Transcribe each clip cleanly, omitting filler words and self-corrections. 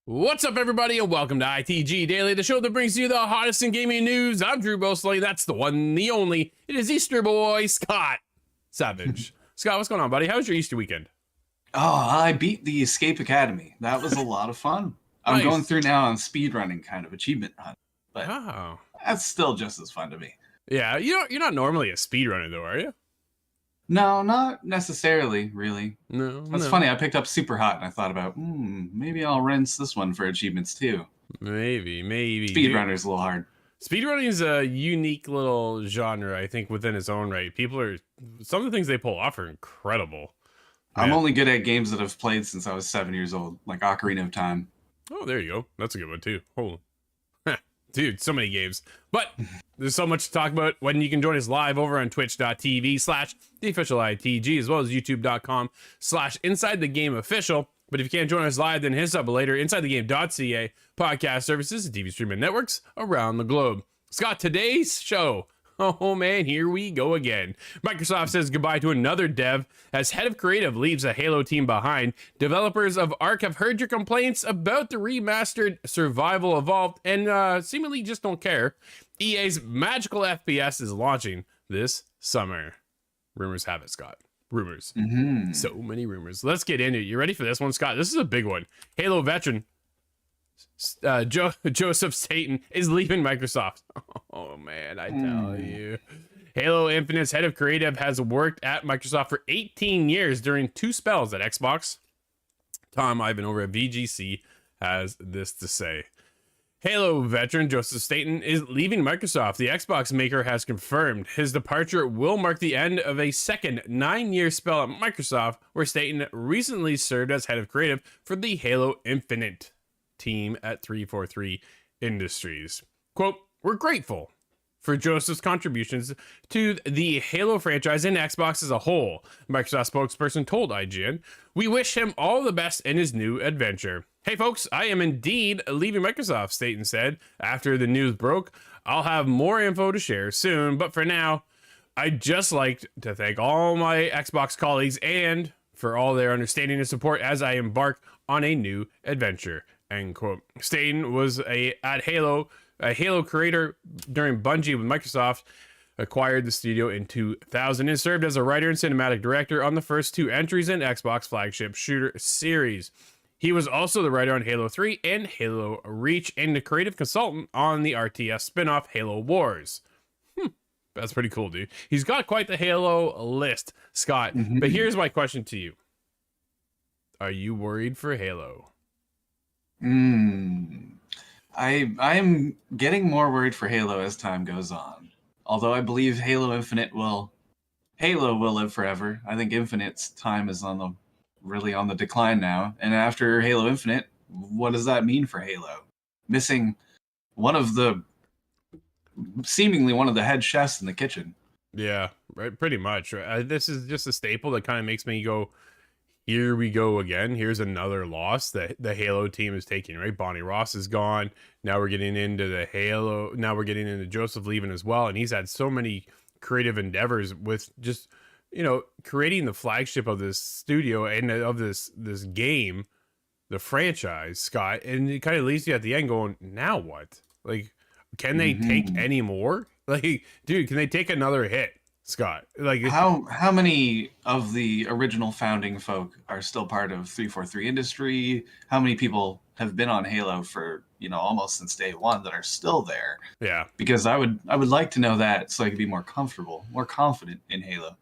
What's up, everybody, and welcome to ITG Daily, the show that brings you the hottest in gaming news. I'm Drew Bosley. That's the one, the only. It is Easter boy, Scott Savage. Scott, what's going on, buddy? How was your Easter weekend? Oh, I beat the Escape Academy. That was a lot of fun. I'm Nice. going through now on speedrunning kind of achievement hunt, but Oh. that's still just as fun to me. Yeah, you're not normally a speedrunner, though, are you? No, not necessarily, really. No. That's funny. I picked up Super Hot and I thought about, maybe I'll rinse this one for achievements too. Maybe. Speedrunner's a little hard. Speedrunning is a unique little genre, I think, within its own right. Some of the things they pull off are incredible. I'm Man. only good at games that I've played since I was 7 years old, like Ocarina of Time. Oh, there you go. That's a good one, too. Hold on. Dude, so many games. But there's so much to talk about when you can join us live over on twitch.tv/theofficialitg, as well as youtube.com/insidethegameofficial. But if you can't join us live, then hit us up later. InsideTheGame.ca, podcast services, and TV streaming networks around the globe. Scott, today's show. Oh man, here we go again. Microsoft says goodbye to another dev as head of creative leaves a Halo team behind. Developers of Ark have heard your complaints about the remastered Survival Evolved and seemingly just don't care. EA's magical FPS is launching this summer. Rumors have it, Scott. Rumors. So many rumors. Let's get into it. You ready for this one, Scott? This is a big one. Halo veteran Joseph Staten is leaving Microsoft. Oh man, I tell you. Halo Infinite's head of creative has worked at Microsoft for 18 years during 2 spells at Xbox. Tom Ivan over at VGC has this to say. Halo veteran Joseph Staten is leaving Microsoft. The Xbox maker has confirmed his departure will mark the end of a second 9-year spell at Microsoft, where Staten recently served as head of creative for the Halo Infinite team at 343 Industries. Quote, "We're grateful for Joseph's contributions to the Halo franchise and Xbox as a whole," Microsoft spokesperson told IGN. "We wish him all the best in his new adventure." "Hey folks, I am indeed leaving Microsoft," Staten said after the news broke. "I'll have more info to share soon, but for now, I'd just like to thank all my Xbox colleagues and for all their understanding and support as I embark on a new adventure." End quote. Staten was a Halo creator during Bungie with Microsoft acquired the studio in 2000 and served as a writer and cinematic director on the first 2 entries in Xbox flagship shooter series. He was also the writer on Halo 3 and Halo Reach and the creative consultant on the RTS spin-off Halo Wars. That's pretty cool, dude. He's got quite the Halo list, Scott. But here's my question to you. Are you worried for Halo? I'm getting more worried for Halo as time goes on. Although I believe Halo will live forever. I think Infinite's time is really on the decline now. And after Halo Infinite, what does that mean for Halo? Missing seemingly one of the head chefs in the kitchen. Yeah, right. Pretty much. This is just a staple that kind of makes me go, here we go again. Here's another loss that the Halo team is taking, right? Bonnie Ross is gone. Now we're getting into Joseph leaving as well. And he's had so many creative endeavors with just, creating the flagship of this studio and of this game, the franchise, Scott. And it kind of leaves you at the end going, now what? Like, can they take any more? Like, dude, can they take another hit? Scott, like how many of the original founding folk are still part of 343 Industry? How many people have been on Halo for almost since day one that are still there? Yeah, because I would like to know that so I could be more comfortable, more confident in Halo.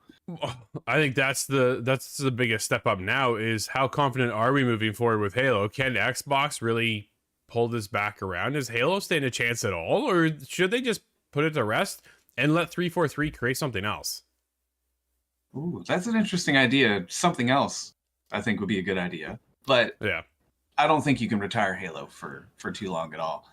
I think that's the biggest step up now is how confident are we moving forward with Halo? Can Xbox really pull this back around? Is Halo stand a chance at all, or should they just put it to rest and let 343 create something else? Ooh, that's an interesting idea. Something else I think would be a good idea. But yeah, I don't think you can retire Halo for too long at all.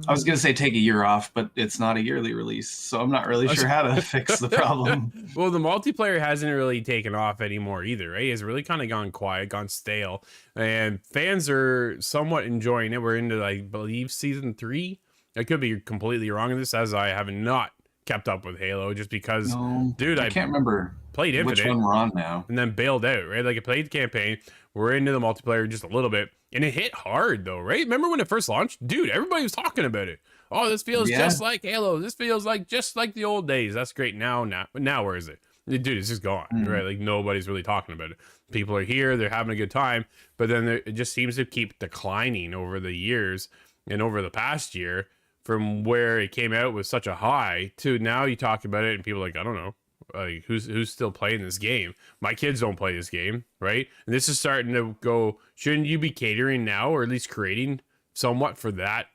I was going to say take a year off, but it's not a yearly release, so I'm not really sure how to fix the problem. Well, the multiplayer hasn't really taken off anymore either, right? It's really kind of gone quiet, gone stale, and fans are somewhat enjoying it. We're into, I believe, season 3. I could be completely wrong in this, as I have not kept up with Halo just because, No, dude, I I can't remember played which Infinite one we're on now. and then bailed out, right? Like I played the campaign, we're into the multiplayer just a little bit, and it hit hard though, right? Remember when it first launched? Dude, everybody was talking about it. Oh, this feels Yeah. just like Halo. This feels like just like the old days. That's great. Now where is it? Dude, it's just gone, right? Like nobody's really talking about it. People are here, they're having a good time, but then it just seems to keep declining over the years and over the past year from where it came out with such a high to now you talk about it and people are like, I don't know, like who's still playing this game? My kids don't play this game, right? And this is starting to go, shouldn't you be catering now or at least creating somewhat for that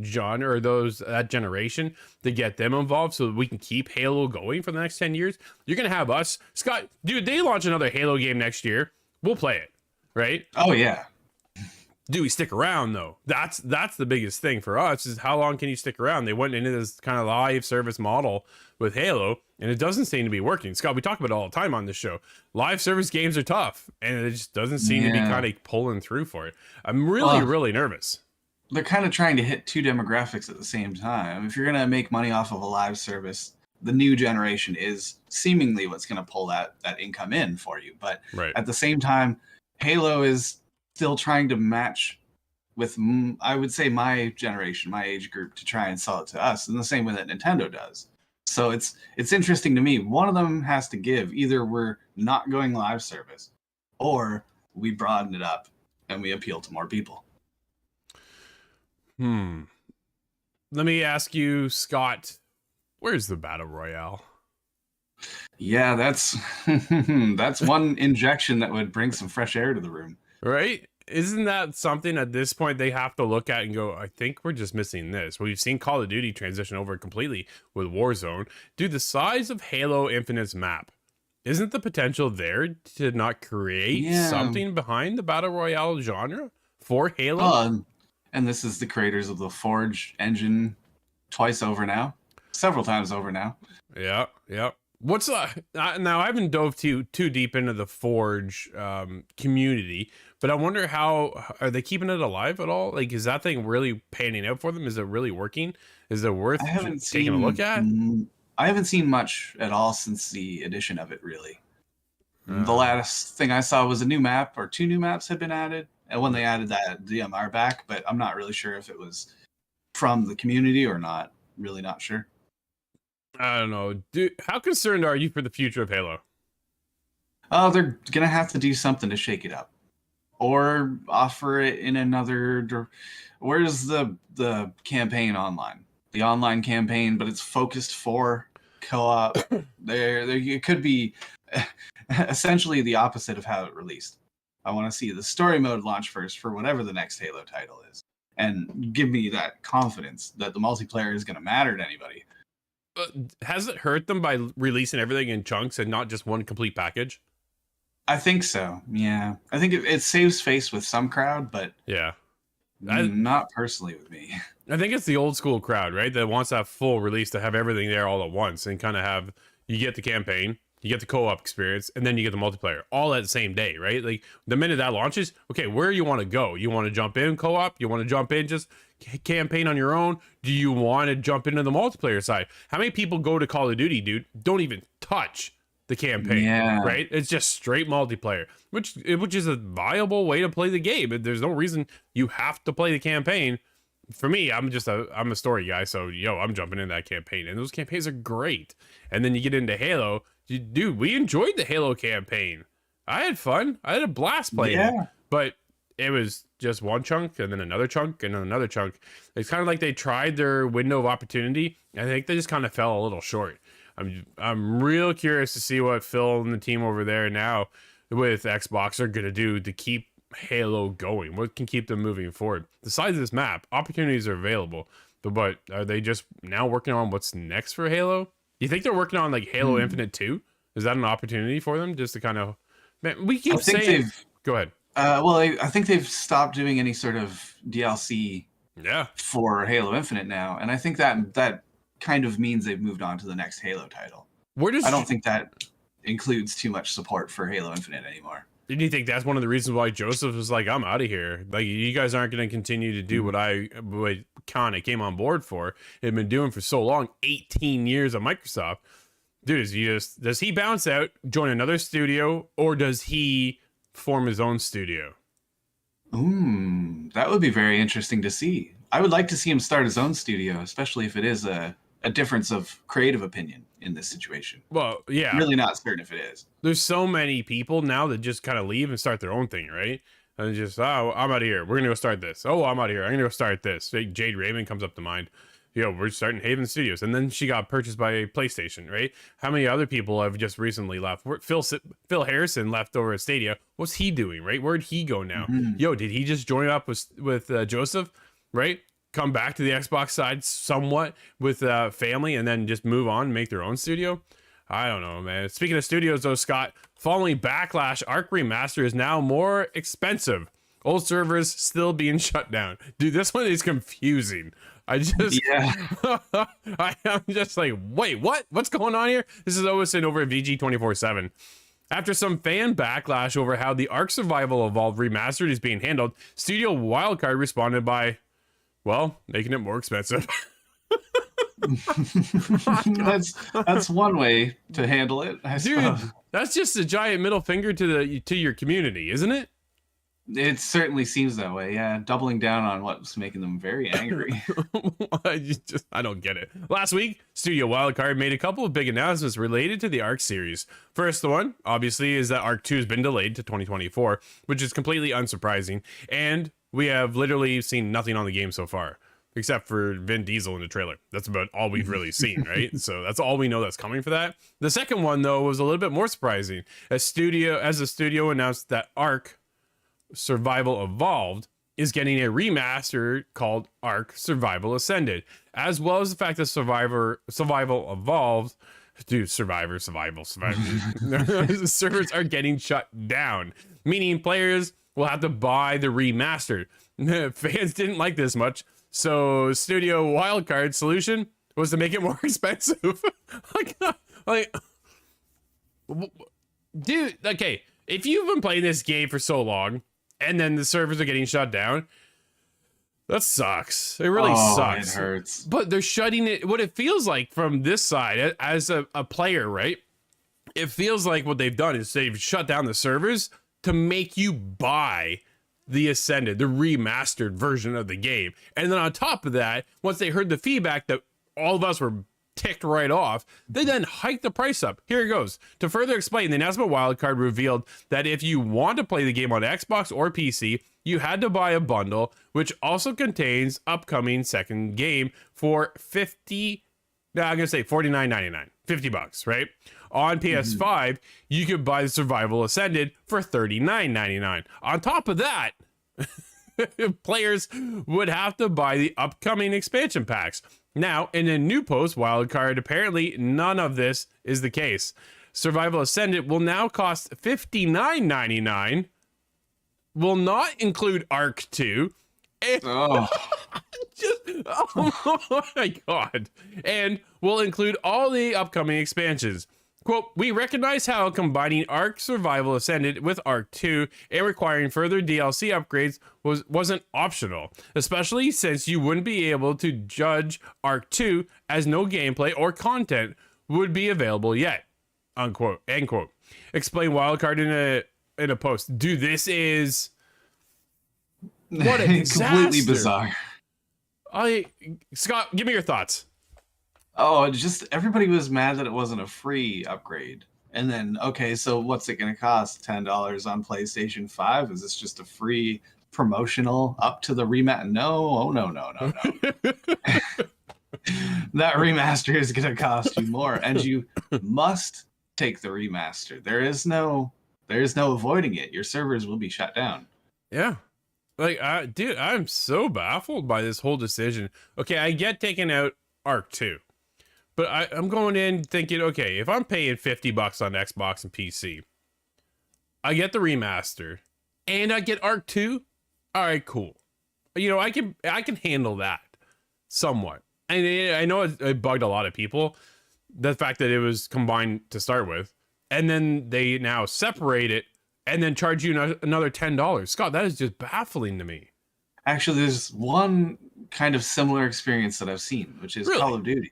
genre or that generation to get them involved so that we can keep Halo going for the next 10 years? You're gonna have us, Scott, dude, they launch another Halo game next year, we'll play it, right? Oh yeah. Do we stick around though? That's the biggest thing for us, is how long can you stick around? They went into this kind of live service model with Halo and it doesn't seem to be working. Scott, we talk about it all the time on this show. Live service games are tough and it just doesn't seem to be kind of pulling through for it. I'm really nervous. They're kind of trying to hit two demographics at the same time. If you're going to make money off of a live service, the new generation is seemingly what's going to pull that income in for you. But at the same time, Halo is still trying to match with, I would say, my generation, my age group, to try and sell it to us in the same way that Nintendo does. So it's interesting to me. One of them has to give. Either we're not going live service or we broaden it up and we appeal to more people. Let me ask you, Scott, where's the battle royale? Yeah, that's that's one injection that would bring some fresh air to the room. Right? Isn't that something at this point they have to look at and go, I think we're just missing this. We've seen Call of Duty transition over completely with Warzone. Dude, the size of Halo Infinite's map, isn't the potential there to not create something behind the battle royale genre for Halo? And this is the creators of the Forge engine twice over now. Several times over now. Yeah. What's now I haven't dove too deep into the Forge community, but I wonder how are they keeping it alive at all? Like, is that thing really panning out for them? Is it really working? Is it worth taking a look at? I haven't seen much at all since the addition of it, really. The last thing I saw was a new map, or 2 new maps had been added, and when they added that DMR back, but I'm not really sure if it was from the community or not. Really not sure. I don't know. Dude, how concerned are you for the future of Halo? Oh, they're gonna have to do something to shake it up, or offer it in another. Where's the campaign online? The online campaign, but it's focused for co-op. there, it could be essentially the opposite of how it released. I want to see the story mode launch first for whatever the next Halo title is, and give me that confidence that the multiplayer is going to matter to anybody. Has it hurt them by releasing everything in chunks and not just one complete package? I think so. Yeah, I think it saves face with some crowd, but not personally with me. I think it's the old school crowd, right? That wants that full release to have everything there all at once and kind of have, you get the campaign, you get the co-op experience, and then you get the multiplayer all at the same day, right? Like the minute that launches, okay, where you want to go? You want to jump in co-op? You want to jump in just campaign on your own? Do you want to jump into the multiplayer side? How many people go to Call of Duty, dude, don't even touch the campaign, right? It's just straight multiplayer, which is a viable way to play the game. There's no reason you have to play the campaign. For me, I'm a story guy, so I'm jumping in that campaign, and those campaigns are great. And then you get into Halo, dude, we enjoyed the Halo campaign. I had fun. I had a blast playing it, but it was just one chunk and then another chunk and then another chunk. It's kind of like they tried their window of opportunity. I think they just kind of fell a little short. I'm real curious to see what Phil and the team over there now with Xbox are gonna do to keep Halo going. What can keep them moving forward? The size of this map, opportunities are available, but are they just now working on what's next for Halo? You think they're working on like Halo Infinite 2? Is that an opportunity for them just to kind of? Man, we keep saying. Go ahead. Well, I think they've stopped doing any sort of DLC. For Halo Infinite now, and I think that kind of means they've moved on to the next Halo title. I don't think that includes too much support for Halo Infinite anymore. Did you think that's one of the reasons why Joseph was like, I'm out of here? Like, you guys aren't going to continue to do what kind of came on board for. Had been doing for so long, 18 years at Microsoft. Dude, does he bounce out, join another studio, or does he form his own studio? That would be very interesting to see. I would like to see him start his own studio, especially if it is a difference of creative opinion in this situation. Well, yeah. I'm really not certain if it is. There's so many people now that just kind of leave and start their own thing, right? And just, oh, I'm out of here. We're going to go start this. Oh, I'm out of here. I'm going to go start this. Jade Raymond comes up to mind. Yo, we're starting Haven Studios. And then she got purchased by PlayStation, right? How many other people have just recently left? Phil Harrison left over at Stadia. What's he doing, right? Where'd he go now? Yo, did he just join up with Joseph, right? Come back to the Xbox side somewhat with family and then just move on and make their own studio? I don't know, man. Speaking of studios, though, Scott, following Backlash, Ark Remaster is now more expensive. Old servers still being shut down. Dude, this one is confusing. I'm just like, wait, what? What's going on here? This is Owen over at VG 24/7. After some fan backlash over how the Ark Survival Evolved Remastered is being handled, Studio Wildcard responded by, well, making it more expensive. that's one way to handle it, I suppose. Dude, that's just a giant middle finger to your community, isn't it? It certainly seems that way, yeah. Doubling down on what's making them very angry. I don't get it. Last week, Studio Wildcard made a couple of big announcements related to the Ark series. First one, obviously, is that Ark 2 has been delayed to 2024, which is completely unsurprising. And we have literally seen nothing on the game so far, except for Vin Diesel in the trailer. That's about all we've really seen, right? So that's all we know that's coming for that. The second one, though, was a little bit more surprising. As the studio announced that Ark Survival Evolved is getting a remaster called Ark Survival Ascended, as well as the fact that Survival Evolved, dude, Survivor, the servers are getting shut down, meaning players will have to buy the remastered. Fans didn't like this much, so Studio Wildcard's solution was to make it more expensive. like, dude, okay, if you've been playing this game for so long, and then the servers are getting shut down, that sucks. It really sucks. It hurts. But they're shutting it. What it feels like from this side, as a player, right? It feels like what they've done is they've shut down the servers to make you buy the Ascended, the remastered version of the game. And then on top of that, once they heard the feedback that all of us were ticked right off, they then hiked the price up. Here it goes. To further explain, the announcement Wildcard revealed that if you want to play the game on Xbox or PC, you had to buy a bundle, which also contains upcoming second game for $49.99, $50, right? On PS5, you could buy the Survival Ascended for $39.99. On top of that, players would have to buy the upcoming expansion packs. Now, in a new post, Wildcard, apparently none of this is the case. Survival Ascended will now cost $59.99, will not include Ark 2, and oh my god, and will include all the upcoming expansions. Quote, we recognize how combining Ark Survival Ascended with Ark 2 and requiring further DLC upgrades wasn't optional, especially since you wouldn't be able to judge Ark 2 as no gameplay or content would be available yet. Unquote. End quote. Explain Wildcard in a post. Dude, this is what a disaster. Completely bizarre. Scott, give me your thoughts. Oh, just everybody was mad that it wasn't a free upgrade. And then, okay, so what's it going to cost? $10 on PlayStation 5? Is this just a free promotional up to the remaster? No, oh, no. That remaster is going to cost you more, and you must take the remaster. There is no avoiding it. Your servers will be shut down. Yeah. Like, dude, I'm so baffled by this whole decision. Okay, I get taking out Ark 2. But I'm going in thinking, okay, if I'm paying $50 on Xbox and PC, I get the remaster, and I get Ark 2. All right, cool. You know, I can handle that somewhat. And I know it bugged a lot of people, the fact that it was combined to start with, and then they now separate it and then charge you another $10. Scott, that is just baffling to me. Actually, there's one kind of similar experience that I've seen, which is Really? Call of Duty.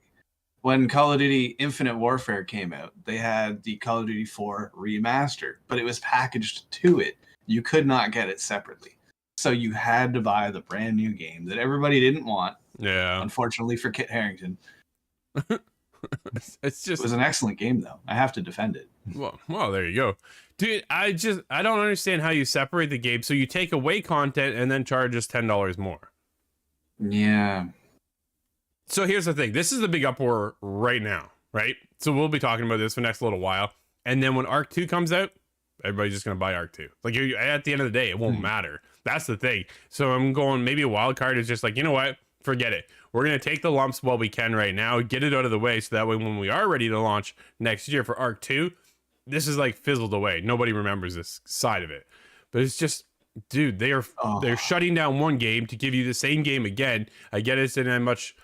When Call of Duty Infinite Warfare came out, they had the Call of Duty 4 remastered, but it was packaged to it. You could not get it separately. So you had to buy the brand new game that everybody didn't want. Yeah. Unfortunately for Kit Harington. It's just, it was an excellent game, though. I have to defend it. Well, there you go. Dude, I don't understand how you separate the game. So you take away content and then charge us $10 more. Yeah. So here's the thing. This is the big uproar right now, right? So we'll be talking about this for the next little while. And then when Arc 2 comes out, everybody's just going to buy Arc 2. Like, at the end of the day, it won't matter. That's the thing. So I'm going, maybe a wild card is just like, you know what? Forget it. We're going to take the lumps while we can right now, get it out of the way, so that way when we are ready to launch next year for Arc 2, this is like fizzled away. Nobody remembers this side of it. But it's just, dude, they're shutting down one game to give you the same game again. I get it's in a much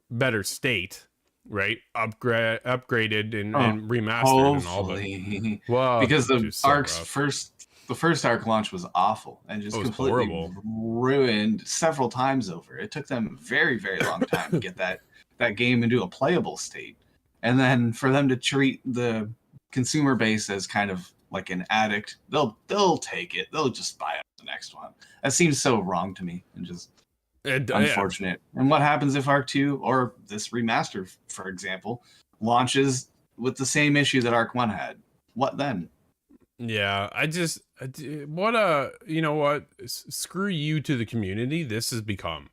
better state, right? Upgraded and remastered and all that. Wow, because the Arc's rough. the first Arc launch was awful and just completely ruined several times over. It took them a very, very long time to get that game into a playable state. And then for them to treat the consumer base as kind of like an addict, they'll take it. They'll just buy the next one. That seems so wrong to me and just unfortunate. Yeah. And what happens if Arc 2 or this remaster, for example, launches with the same issue that Arc 1 had? What then? Yeah, you know what? Screw you to the community. This has become,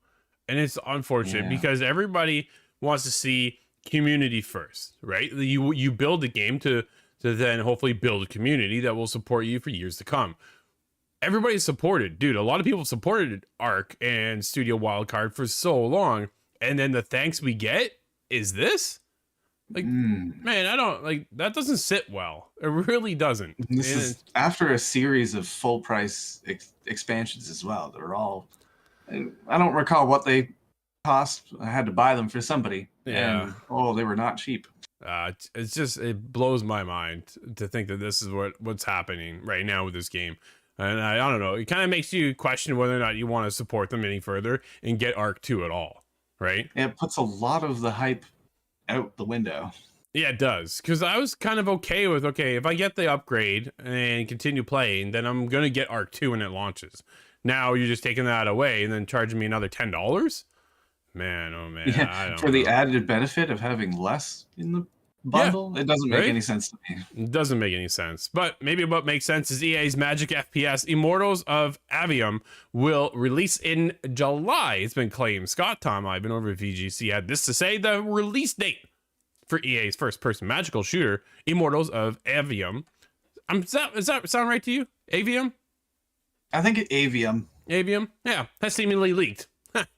and it's unfortunate because everybody wants to see community first, right? You build a game to then hopefully build a community that will support you for years to come. Everybody supported, dude. A lot of people supported Arc and Studio Wildcard for so long, and then the thanks we get is this. Like, man, I don't like that. Doesn't sit well. It really doesn't. This is after a series of full price expansions as well. They're all, I don't recall what they cost. I had to buy them for somebody. Yeah. And, they were not cheap. It's just, it blows my mind to think that this is what's happening right now with this game. And I don't know. It kind of makes you question whether or not you want to support them any further and get Arc 2 at all, right? It puts a lot of the hype out the window. Yeah, it does. Because I was kind of okay with, if I get the upgrade and continue playing, then I'm going to get Arc 2 when it launches. Now you're just taking that away and then charging me another $10? Man, oh man. Yeah, I don't for know. the added benefit of having less in the bundle, it doesn't make any sense to me. It doesn't make any sense. But maybe what makes sense is EA's Magic FPS Immortals of Avium will release in July. It's been claimed. Scott Tom, I've been over at VGC, had this to say: the release date for EA's first-person magical shooter, Immortals of Avium. Does that sound right to you? Avium? I think Avium. Avium? Yeah, that seemingly leaked.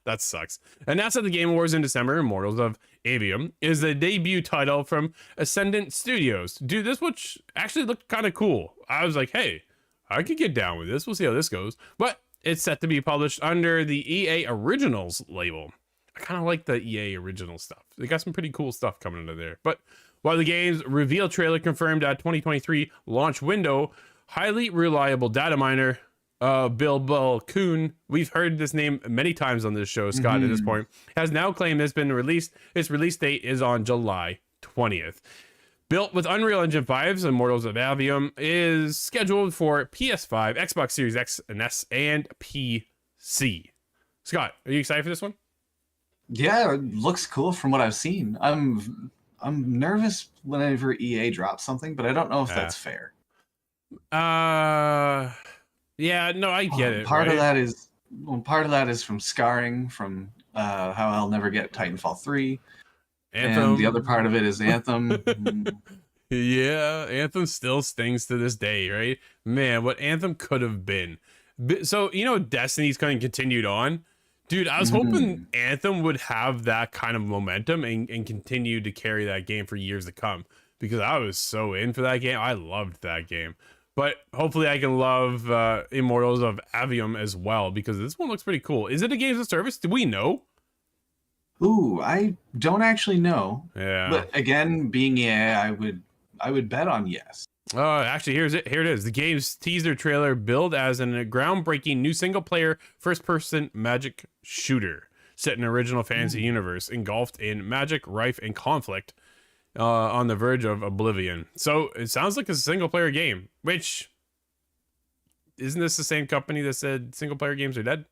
That sucks. Announced at the Game Awards in December, Immortals of Avium is the debut title from Ascendant Studios. Dude, this which actually looked kind of cool. I was like, hey, I could get down with this. We'll see how this goes. But it's set to be published under the EA Originals label. I kind of like the EA Original stuff. They got some pretty cool stuff coming into there. But while the game's reveal trailer confirmed a 2023 launch window, highly reliable data miner Bill Kuhn, we've heard this name many times on this show, Scott, at this point, has now claimed its release date is on July 20th. Built with Unreal Engine 5's Immortals of Avium is scheduled for PS5, Xbox Series X and S, and PC. Scott, are you excited for this one? Yeah, it looks cool from what I've seen. I'm nervous whenever EA drops something, but I don't know if that's fair. Yeah, no, I get it. Part of that is from scarring from how I'll never get Titanfall 3. Anthem. And the other part of it is Anthem. Yeah, Anthem still stings to this day, right? Man, what Anthem could have been. So, Destiny's kind of continued on. Dude, I was hoping Anthem would have that kind of momentum and continue to carry that game for years to come, because I was so in for that game. I loved that game. But hopefully I can love Immortals of Avium as well, because this one looks pretty cool. Is it a games of service? Do we know? Ooh, I don't actually know. Yeah. But again, being EA, I would bet on yes. Actually, here it is. The game's teaser trailer billed as a groundbreaking new single-player first-person magic shooter set in an original fantasy universe engulfed in magic, rife, and conflict on the verge of oblivion. So it sounds like a single-player game, which isn't this the same company that said single-player games are dead?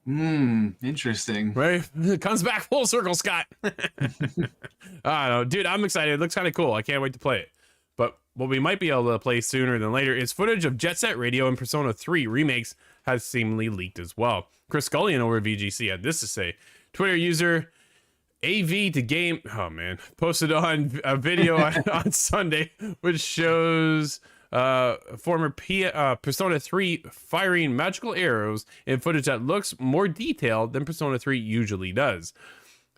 Interesting. Right? It comes back full circle, Scott. I don't know. Dude, I'm excited. It looks kind of cool. I can't wait to play it. But what we might be able to play sooner than later is footage of Jet Set Radio and Persona 3 remakes has seemingly leaked as well. Chris Scullion over at VGC had this to say. Twitter user AV to Game, posted on a video on Sunday, which shows former Persona 3 firing magical arrows in footage that looks more detailed than Persona 3 usually does.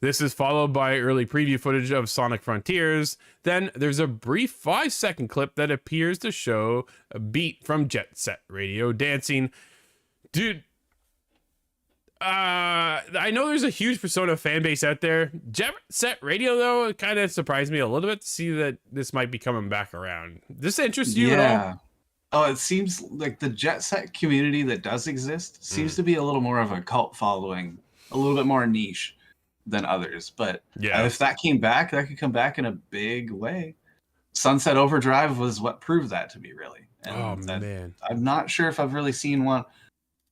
This is followed by early preview footage of Sonic Frontiers. Then there's a brief 5-second clip that appears to show a beat from Jet Set Radio dancing. Dude, I know there's a huge Persona fan base out there. Jet Set Radio, though, it kind of surprised me a little bit to see that this might be coming back around. Does this interest you at all? Oh, it seems like the Jet Set community that does exist seems to be a little more of a cult following, a little bit more niche than others. But if that came back, that could come back in a big way. Sunset Overdrive was what proved that to me, really. And man. I'm not sure if I've really seen one.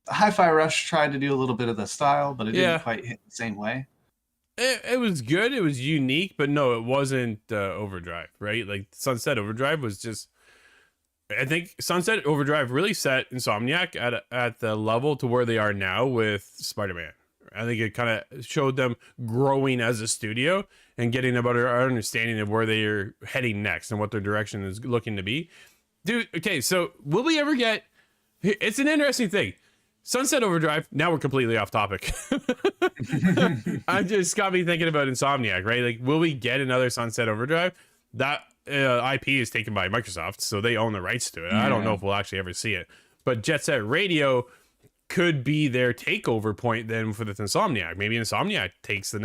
Hi-Fi Rush tried to do a little bit of the style, but it didn't quite hit the same way. It was good. It was unique, but no, it wasn't Overdrive, right? Like Sunset Overdrive was just... I think Sunset Overdrive really set Insomniac at the level to where they are now with Spider-Man. I think it kind of showed them growing as a studio and getting a better understanding of where they are heading next and what their direction is looking to be. Dude, okay, so will we ever get... It's an interesting thing. Sunset Overdrive, now we're completely off topic. I just got me thinking about Insomniac, right? Like, will we get another Sunset Overdrive? That IP is taken by Microsoft, so they own the rights to it. I don't know if we'll actually ever see it. But Jet Set Radio could be their takeover point then for the Insomniac. Maybe Insomniac takes the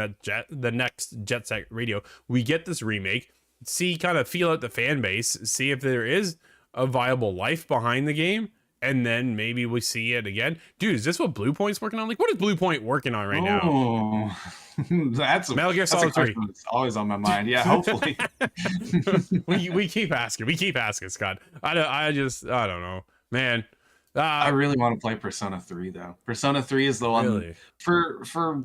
next Jet Set Radio. We get this remake, feel out the fan base, see if there is a viable life behind the game, and then maybe we see it again. Dude, is this what Blue Point's working on? Like, what is Blue Point working on right now? That's Metal Gear Solid 3. It's always on my mind. Yeah, hopefully. we keep asking. We keep asking, Scott. I don't know, man. I really want to play Persona 3 though. Persona 3 is the one for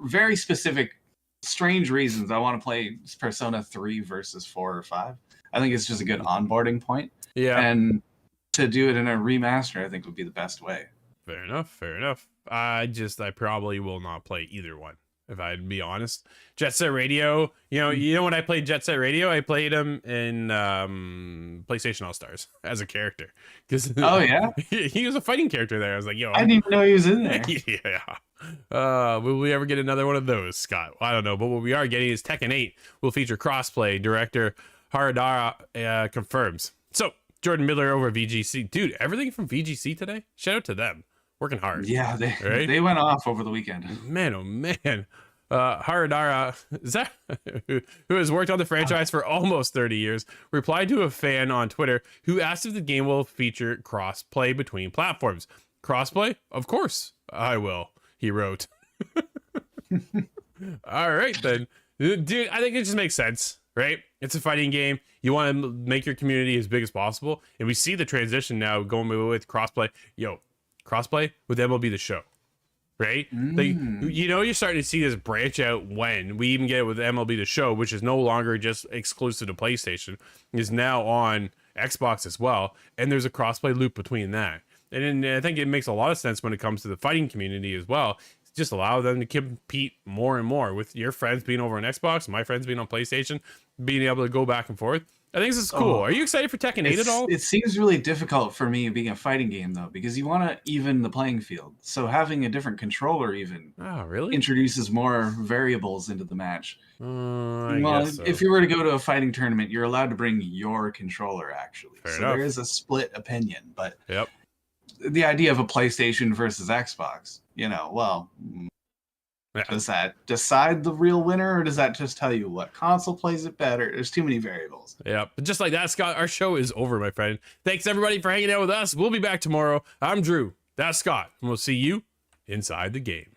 very specific, strange reasons. I want to play Persona 3 versus 4 or 5. I think it's just a good onboarding point. Yeah, and to do it in a remaster, I think would be the best way. Fair enough. I probably will not play either one, if I'd be honest. Jet Set Radio, you know when I played Jet Set Radio, I played him in PlayStation All Stars as a character. He was a fighting character there. I was like, I didn't even know he was in there. Yeah. Will we ever get another one of those, Scott? I don't know, but what we are getting is Tekken 8 will feature crossplay. Director Haradara confirms. So Jordan Miller over VGC. Dude, everything from VGC today? Shout out to them. Working hard. Yeah, they went off over the weekend. Man, oh man. Haradara, is that who has worked on the franchise for almost 30 years, replied to a fan on Twitter who asked if the game will feature cross-play between platforms. Cross-play? Of course I will, he wrote. All right, then. Dude, I think it just makes sense, right? It's a fighting game. You want to make your community as big as possible. And we see the transition now going with crossplay. Crossplay with MLB The Show, right? Like, you're starting to see this branch out when we even get it with MLB The Show, which is no longer just exclusive to PlayStation, is now on Xbox as well. And there's a crossplay loop between that. And I think it makes a lot of sense when it comes to the fighting community as well. Just allow them to compete more and more with your friends being over on Xbox, my friends being on PlayStation, being able to go back and forth. I think this is cool. Are you excited for Tekken 8 at all? It seems really difficult for me being a fighting game though, because you want to even the playing field. So having a different controller even introduces more variables into the match. If you were to go to a fighting tournament, you're allowed to bring your controller actually. Fair so enough. There is a split opinion, but the idea of a PlayStation versus Xbox, Yeah. Does that decide the real winner, or does that just tell you what console plays it better? There's too many variables. Yeah, but just like that, Scott, our show is over, my friend. Thanks everybody for hanging out with us. We'll be back tomorrow. I'm Drew. That's Scott, and we'll see you inside the game.